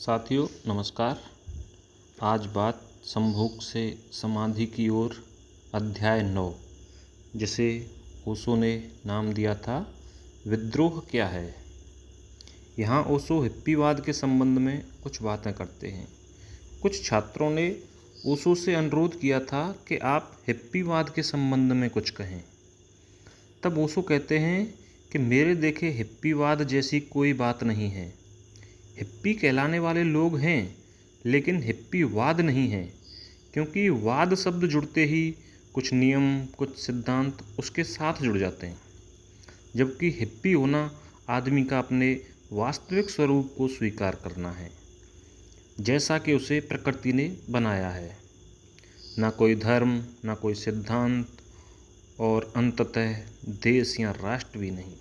साथियों नमस्कार। आज बात संभोग से समाधि की ओर अध्याय 9, जिसे ओशो ने नाम दिया था विद्रोह क्या है। यहाँ ओशो हिप्पीवाद के संबंध में कुछ बातें करते हैं। कुछ छात्रों ने ओशो से अनुरोध किया था कि आप हिप्पीवाद के संबंध में कुछ कहें। तब ओशो कहते हैं कि मेरे देखे हिप्पीवाद जैसी कोई बात नहीं है। हिप्पी कहलाने वाले लोग हैं, लेकिन हिप्पीवाद नहीं है, क्योंकि वाद शब्द जुड़ते ही कुछ नियम, कुछ सिद्धांत उसके साथ जुड़ जाते हैं। जबकि हिप्पी होना आदमी का अपने वास्तविक स्वरूप को स्वीकार करना है, जैसा कि उसे प्रकृति ने बनाया है। ना कोई धर्म, ना कोई सिद्धांत, और अंततः देश या राष्ट्र भी नहीं,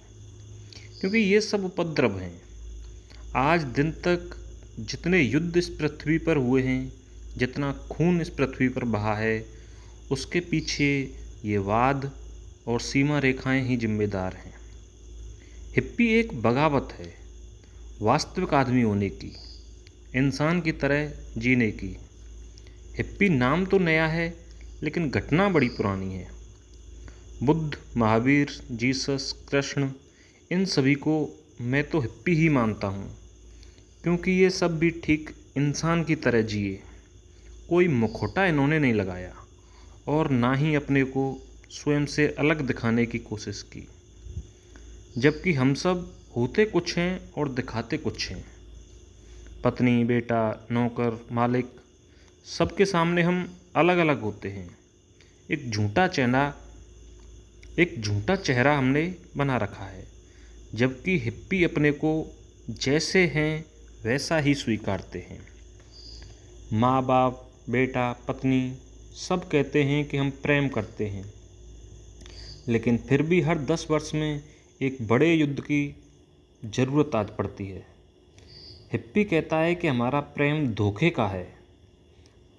क्योंकि ये सब उपद्रव हैं। आज दिन तक जितने युद्ध इस पृथ्वी पर हुए हैं, जितना खून इस पृथ्वी पर बहा है, उसके पीछे ये वाद और सीमा रेखाएं ही जिम्मेदार हैं। हिप्पी एक बगावत है वास्तविक आदमी होने की, इंसान की तरह जीने की। हिप्पी नाम तो नया है, लेकिन घटना बड़ी पुरानी है। बुद्ध, महावीर, जीसस, कृष्ण, इन सभी को मैं तो हिप्पी ही मानता हूँ, क्योंकि ये सब भी ठीक इंसान की तरह जिए। कोई मुखौटा इन्होंने नहीं लगाया और ना ही अपने को स्वयं से अलग दिखाने की कोशिश की, जबकि हम सब होते कुछ हैं और दिखाते कुछ हैं। पत्नी, बेटा, नौकर, मालिक, सबके सामने हम अलग अलग होते हैं। एक झूठा चेहरा हमने बना रखा है, जबकि हिप्पी अपने को जैसे हैं वैसा ही स्वीकारते हैं। माँ बाप, बेटा, पत्नी सब कहते हैं कि हम प्रेम करते हैं, लेकिन फिर भी हर 10 वर्ष में एक बड़े युद्ध की ज़रूरत आज पड़ती है। हिप्पी कहता है कि हमारा प्रेम धोखे का है।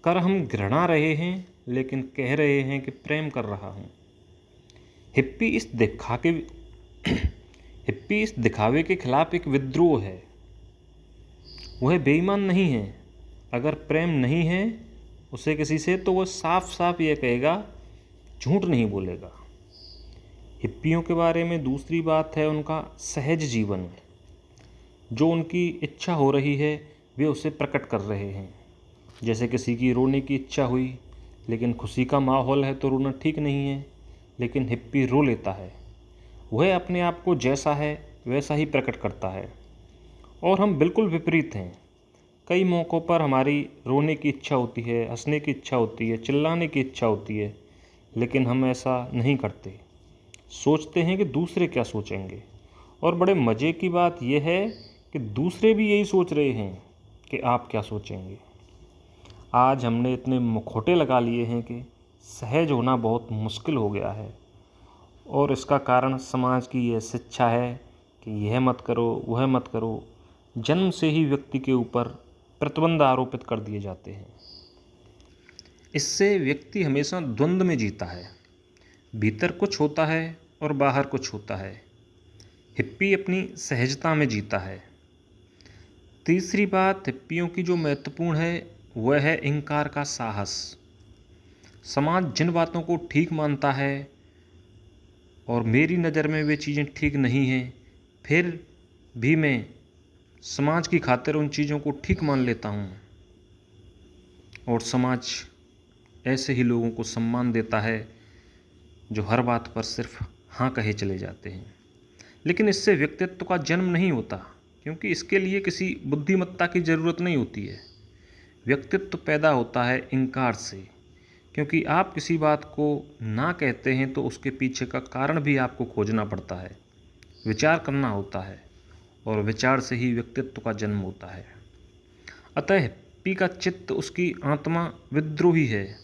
कर हम घृणा रहे हैं, लेकिन कह रहे हैं कि प्रेम कर रहा हूँ। हिप्पी इस दिखावे के खिलाफ एक विद्रोह है। वह बेईमान नहीं है। अगर प्रेम नहीं है उसे किसी से, तो वह साफ साफ यह कहेगा, झूठ नहीं बोलेगा। हिप्पियों के बारे में दूसरी बात है उनका सहज जीवन। जो उनकी इच्छा हो रही है वे उसे प्रकट कर रहे हैं। जैसे किसी की रोने की इच्छा हुई, लेकिन खुशी का माहौल है तो रोना ठीक नहीं है, लेकिन हिप्पी रो लेता है। वह अपने आप को जैसा है वैसा ही प्रकट करता है, और हम बिल्कुल विपरीत हैं। कई मौक़ों पर हमारी रोने की इच्छा होती है, हंसने की इच्छा होती है, चिल्लाने की इच्छा होती है, लेकिन हम ऐसा नहीं करते। सोचते हैं कि दूसरे क्या सोचेंगे, और बड़े मज़े की बात यह है कि दूसरे भी यही सोच रहे हैं कि आप क्या सोचेंगे। आज हमने इतने मुखौटे लगा लिए हैं कि सहज होना बहुत मुश्किल हो गया है, और इसका कारण समाज की यह शिक्षा है कि यह मत करो, वह मत करो। जन्म से ही व्यक्ति के ऊपर प्रतिबंध आरोपित कर दिए जाते हैं। इससे व्यक्ति हमेशा द्वंद्व में जीता है। भीतर कुछ होता है और बाहर कुछ होता है। हिप्पी अपनी सहजता में जीता है। तीसरी बात हिप्पियों की जो महत्वपूर्ण है वह है इनकार का साहस। समाज जिन बातों को ठीक मानता है और मेरी नज़र में वे चीज़ें ठीक नहीं हैं, फिर भी मैं समाज की खातिर उन चीज़ों को ठीक मान लेता हूँ, और समाज ऐसे ही लोगों को सम्मान देता है जो हर बात पर सिर्फ हाँ कहे चले जाते हैं। लेकिन इससे व्यक्तित्व का जन्म नहीं होता, क्योंकि इसके लिए किसी बुद्धिमत्ता की ज़रूरत नहीं होती है। व्यक्तित्व पैदा होता है इनकार से, क्योंकि आप किसी बात को ना कहते हैं तो उसके पीछे का कारण भी आपको खोजना पड़ता है, विचार करना होता है, और विचार से ही व्यक्तित्व का जन्म होता है। अतः हिप्पी का चित्त, उसकी आत्मा विद्रोही है,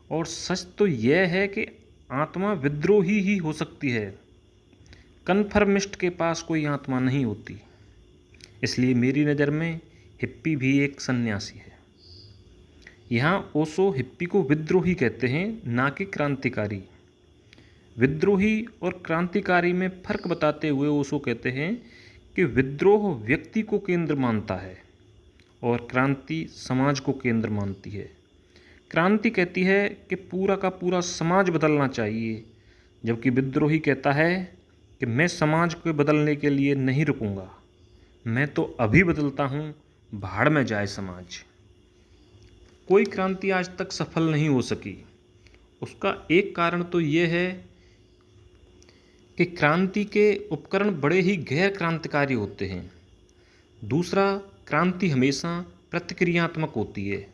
और सच तो यह है कि आत्मा विद्रोही ही हो सकती है। कन्फर्मिस्ट के पास कोई आत्मा नहीं होती। इसलिए मेरी नज़र में हिप्पी भी एक सन्यासी है। यहाँ ओशो हिप्पी को विद्रोही कहते हैं, ना कि क्रांतिकारी। विद्रोही और क्रांतिकारी में फ़र्क बताते हुए ओशो कहते हैं कि विद्रोह व्यक्ति को केंद्र मानता है और क्रांति समाज को केंद्र मानती है। क्रांति कहती है कि पूरा का पूरा समाज बदलना चाहिए, जबकि विद्रोही कहता है कि मैं समाज को बदलने के लिए नहीं रुकूंगा, मैं तो अभी बदलता हूँ, भाड़ में जाए समाज। कोई क्रांति आज तक सफल नहीं हो सकी। उसका एक कारण तो ये है कि क्रांति के उपकरण बड़े ही गैर क्रांतिकारी होते हैं। दूसरा, क्रांति हमेशा प्रतिक्रियात्मक होती है।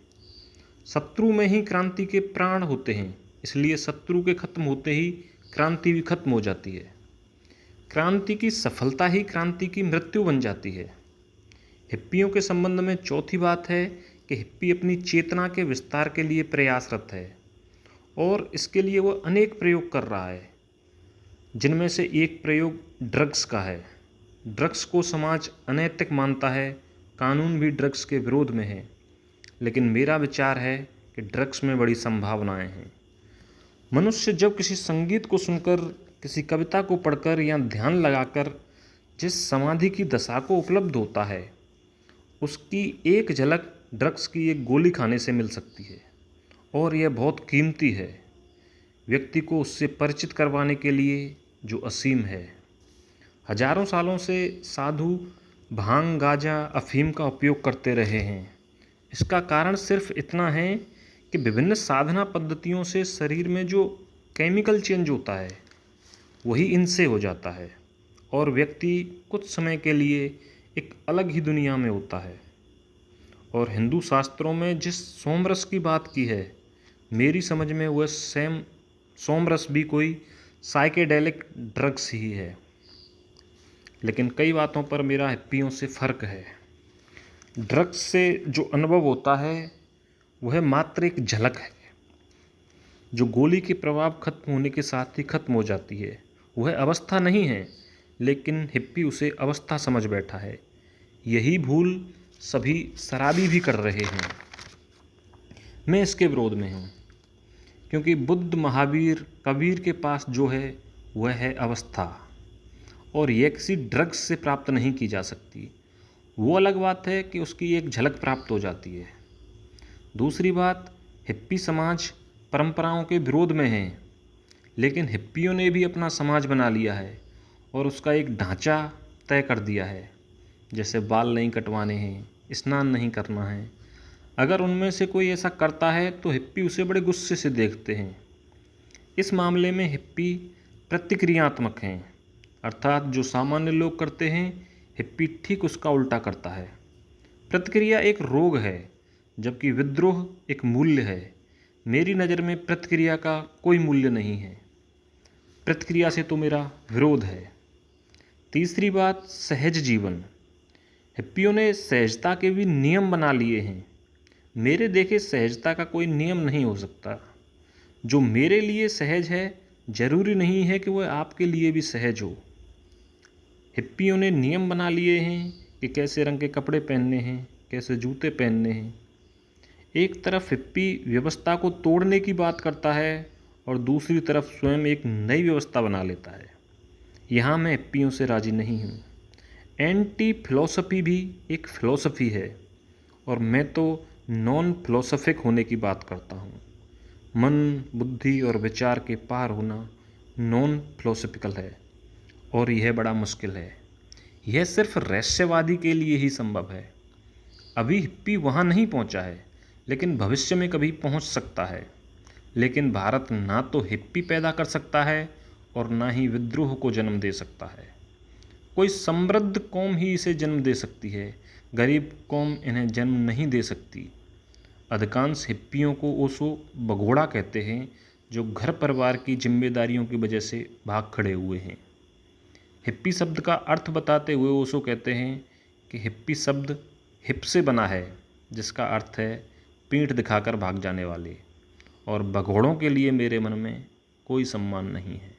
शत्रु में ही क्रांति के प्राण होते हैं, इसलिए शत्रु के खत्म होते ही क्रांति भी खत्म हो जाती है। क्रांति की सफलता ही क्रांति की मृत्यु बन जाती है। हिप्पियों के संबंध में चौथी बात है कि हिप्पी अपनी चेतना के विस्तार के लिए प्रयासरत है और इसके लिए वो अनेक प्रयोग कर रहा है, जिनमें से एक प्रयोग ड्रग्स का है। ड्रग्स को समाज अनैतिक मानता है, कानून भी ड्रग्स के विरोध में है, लेकिन मेरा विचार है कि ड्रग्स में बड़ी संभावनाएं हैं। मनुष्य जब किसी संगीत को सुनकर, किसी कविता को पढ़कर या ध्यान लगाकर जिस समाधि की दशा को उपलब्ध होता है, उसकी एक झलक ड्रग्स की एक गोली खाने से मिल सकती है और यह बहुत कीमती है व्यक्ति को उससे परिचित करवाने के लिए, जो असीम है। हजारों सालों से साधु भांग, गांजा, अफीम का उपयोग करते रहे हैं। इसका कारण सिर्फ इतना है कि विभिन्न साधना पद्धतियों से शरीर में जो केमिकल चेंज होता है वही इनसे हो जाता है और व्यक्ति कुछ समय के लिए एक अलग ही दुनिया में होता है। और हिंदू शास्त्रों में जिस सोमरस की बात की है, मेरी समझ में वह सोमरस भी कोई साइकेडेलिक ड्रग्स ही है। लेकिन कई बातों पर मेरा हिप्पियों से फ़र्क है। ड्रग्स से जो अनुभव होता है वह मात्र एक झलक है, जो गोली के प्रभाव खत्म होने के साथ ही खत्म हो जाती है। वह अवस्था नहीं है, लेकिन हिप्पी उसे अवस्था समझ बैठा है। यही भूल सभी शराबी भी कर रहे हैं। मैं इसके विरोध में हूँ, क्योंकि बुद्ध, महावीर, कबीर के पास जो है वह है अवस्था, और यह किसी ड्रग्स से प्राप्त नहीं की जा सकती। वो अलग बात है कि उसकी एक झलक प्राप्त हो जाती है। दूसरी बात, हिप्पी समाज परंपराओं के विरोध में है, लेकिन हिप्पियों ने भी अपना समाज बना लिया है और उसका एक ढांचा तय कर दिया है। जैसे बाल नहीं कटवाने हैं, स्नान नहीं करना है। अगर उनमें से कोई ऐसा करता है तो हिप्पी उसे बड़े गुस्से से देखते हैं। इस मामले में हिप्पी प्रतिक्रियात्मक हैं, अर्थात जो सामान्य लोग करते हैं, हिप्पी ठीक उसका उल्टा करता है। प्रतिक्रिया एक रोग है, जबकि विद्रोह एक मूल्य है। मेरी नज़र में प्रतिक्रिया का कोई मूल्य नहीं है। प्रतिक्रिया से तो मेरा विरोध है। तीसरी बात, सहज जीवन। हिप्पियों ने सहजता के भी नियम बना लिए हैं। मेरे देखे सहजता का कोई नियम नहीं हो सकता। जो मेरे लिए सहज है, जरूरी नहीं है कि वह आपके लिए भी सहज हो। हिप्पियों ने नियम बना लिए हैं कि कैसे रंग के कपड़े पहनने हैं, कैसे जूते पहनने हैं। एक तरफ हिप्पी व्यवस्था को तोड़ने की बात करता है और दूसरी तरफ स्वयं एक नई व्यवस्था बना लेता है। यहाँ मैं हिप्पियों से राजी नहीं हूँ। एंटी फिलॉसफी भी एक फिलॉसफी है और मैं तो नॉन फिलोसफिक होने की बात करता हूँ। मन, बुद्धि और विचार के पार होना नॉन फिलोसफिकल है और यह बड़ा मुश्किल है। यह सिर्फ रहस्यवादी के लिए ही संभव है। अभी हिप्पी वहाँ नहीं पहुँचा है, लेकिन भविष्य में कभी पहुँच सकता है। लेकिन भारत ना तो हिप्पी पैदा कर सकता है और ना ही विद्रोह को जन्म दे सकता है। कोई समृद्ध कौम ही इसे जन्म दे सकती है, गरीब कौम इन्हें जन्म नहीं दे सकती। अधिकांश हिप्पियों को ओशो भगोड़ा कहते हैं, जो घर परिवार की जिम्मेदारियों की वजह से भाग खड़े हुए हैं। हिप्पी शब्द का अर्थ बताते हुए ओशो कहते हैं कि हिप्पी शब्द हिप से बना है, जिसका अर्थ है पीठ दिखाकर भाग जाने वाले, और भगोड़ों के लिए मेरे मन में कोई सम्मान नहीं है।